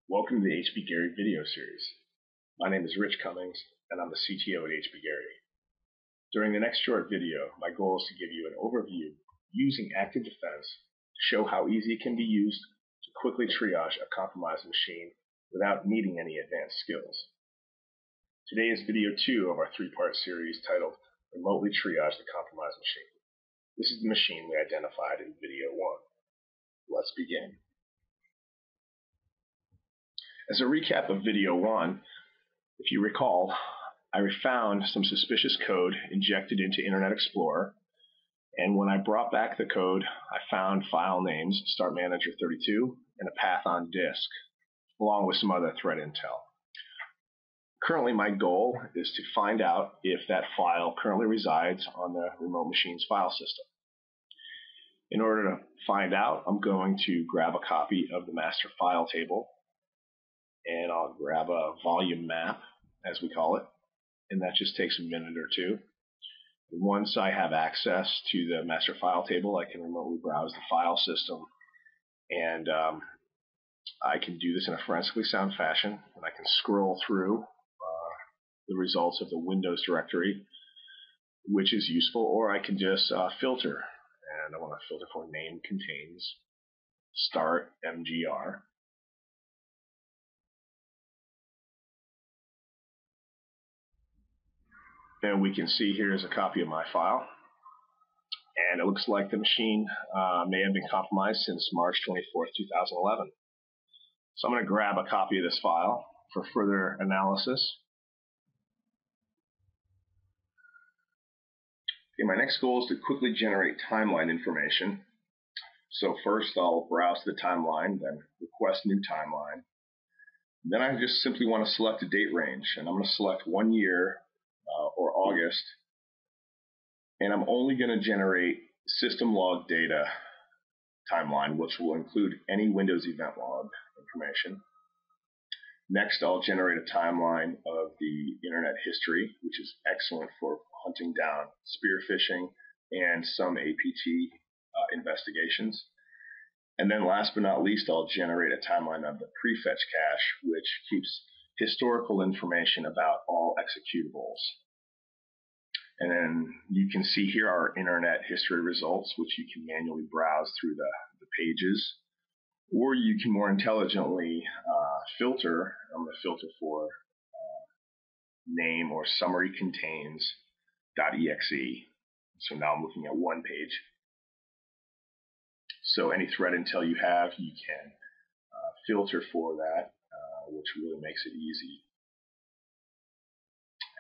Welcome to the HBGary video series. My name is Rich Cummings, and I'm the CTO at HBGary. During the next short video, my goal is to give you an overview using active defense to show how easy it can be used to quickly triage a compromised machine without needing any advanced skills. Today is video 2 of our 3-part series titled Remotely Triage the Compromised Machine. This is the machine we identified in video 1. Let's begin. As a recap of video 1, if you recall, I found some suspicious code injected into Internet Explorer, and when I brought back the code, I found file names Start Manager 32 and a path on disk, along with some other threat intel. Currently, my goal is to find out if that file currently resides on the remote machine's file system. In order to find out, I'm going to grab a copy of the master file table, and I'll grab a volume map, as we call it, and that just takes a minute or two. Once I have access to the master file table, I can remotely browse the file system, and I can do this in a forensically sound fashion, and I can scroll through the results of the Windows directory, which is useful, or I can just filter, and I want to filter for name contains start MGR. And we can see here's a copy of my file, and it looks like the machine may have been compromised since March 24th, 2011. So I'm going to grab a copy of this file for further analysis. Okay, my next goal is to quickly generate timeline information. So first I'll browse the timeline, then request new timeline. Then I just simply want to select a date range, and I'm going to select 1 year or August, and I'm only going to generate system log data timeline, which will include any Windows event log information. Next, I'll generate a timeline of the internet history, which is excellent for hunting down spear phishing and some APT investigations. And then last but not least, I'll generate a timeline of the Prefetch cache, which keeps historical information about all executables. And then you can see here our internet history results, which you can manually browse through the pages, or you can more intelligently filter. I'm going to filter for name or summary contains .exe. So now I'm looking at one page. So any threat intel you have, you can filter for that, which really makes it easy.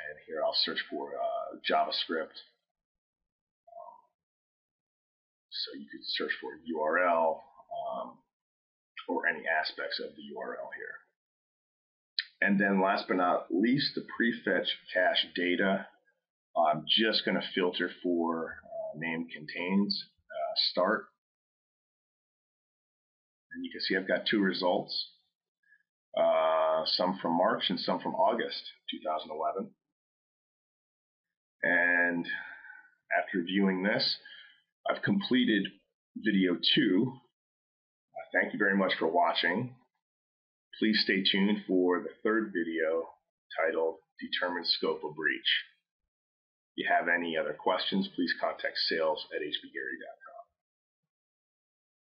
And here I'll search for JavaScript. So you could search for URL or any aspects of the URL here. And then last but not least, the Prefetch cache data. I'm just going to filter for name contains start. And you can see I've got two results, some from March and some from August 2011. And after viewing this, I've completed video 2. Thank you very much for watching. Please stay tuned for the third video titled Determine Scope of Breach. If you have any other questions, please contact sales@hbgary.com.